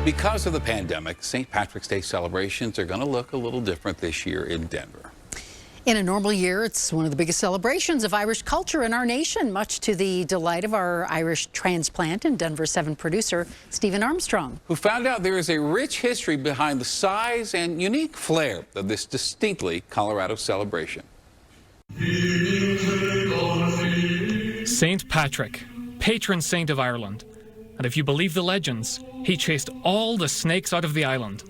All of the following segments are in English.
Because of the pandemic, St. Patrick's Day celebrations are going to look a little different this year in Denver. In a normal year, it's one of the biggest celebrations of Irish culture in our nation, much to the delight of our Irish transplant and Denver 7 producer, Stephen Armstrong. Who found out there is a rich history behind the size and unique flair of this distinctly Colorado celebration. St. Patrick, patron saint of Ireland. And if you believe the legends, he chased all the snakes out of the island.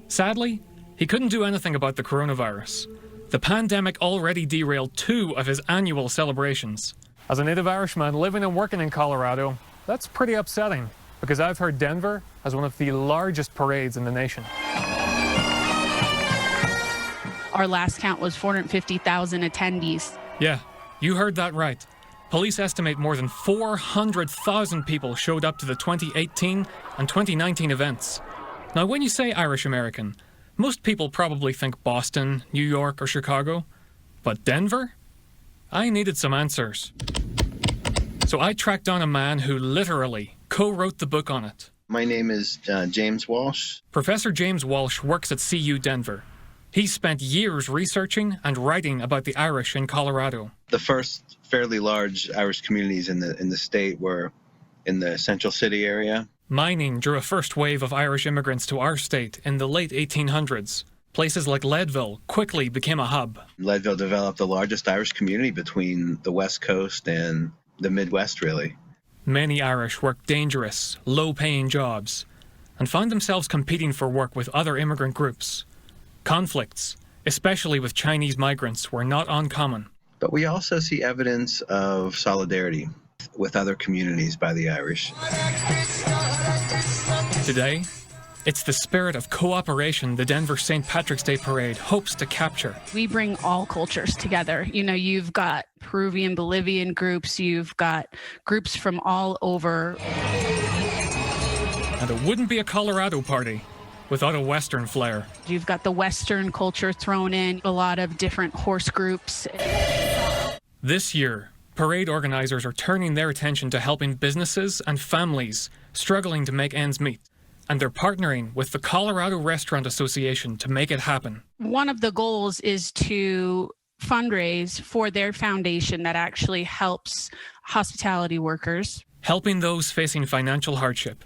Sadly, he couldn't do anything about the coronavirus. The pandemic already derailed 2 of his annual celebrations. As a native Irishman living and working in Colorado, that's pretty upsetting, because I've heard Denver has one of the largest parades in the nation. Our last count was 450,000 attendees. Yeah, you heard that right. Police estimate more than 400,000 people showed up to the 2018 and 2019 events. Now, when you say Irish American, most people probably think Boston, New York, or Chicago. But Denver? I needed some answers. So I tracked down a man who literally co-wrote the book on it. My name is James Walsh. Professor James Walsh works at CU Denver. He spent years researching and writing about the Irish in Colorado. The first fairly large Irish communities in the state were in the Central City area. Mining drew a first wave of Irish immigrants to our state in the late 1800s. Places like Leadville quickly became a hub. Leadville developed the largest Irish community between the West Coast and the Midwest, really. Many Irish worked dangerous, low-paying jobs and found themselves competing for work with other immigrant groups. Conflicts, especially with Chinese migrants, were not uncommon. But we also see evidence of solidarity with other communities by the Irish. Today, it's the spirit of cooperation the Denver St. Patrick's Day Parade hopes to capture. We bring all cultures together. You know, you've got Peruvian, Bolivian groups, you've got groups from all over. And it wouldn't be a Colorado party without a Western flair. You've got the Western culture thrown in, a lot of different horse groups. This year, parade organizers are turning their attention to helping businesses and families struggling to make ends meet. And they're partnering with the Colorado Restaurant Association to make it happen. One of the goals is to fundraise for their foundation that actually helps hospitality workers. Helping those facing financial hardship.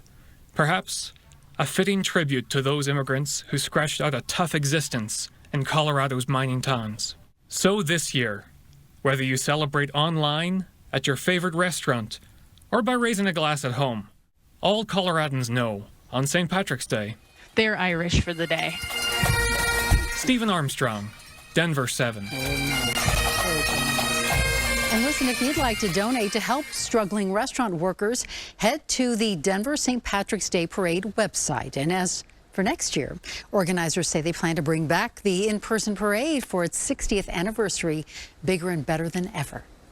Perhaps a fitting tribute to those immigrants who scratched out a tough existence in Colorado's mining towns. So this year, whether you celebrate online, at your favorite restaurant, or by raising a glass at home, all Coloradans know on St. Patrick's Day, they're Irish for the day. Stephen Armstrong, Denver 7. And listen, if you'd like to donate to help struggling restaurant workers, head to the Denver St. Patrick's Day Parade website. And as for next year, organizers say they plan to bring back the in-person parade for its 60th anniversary, bigger and better than ever.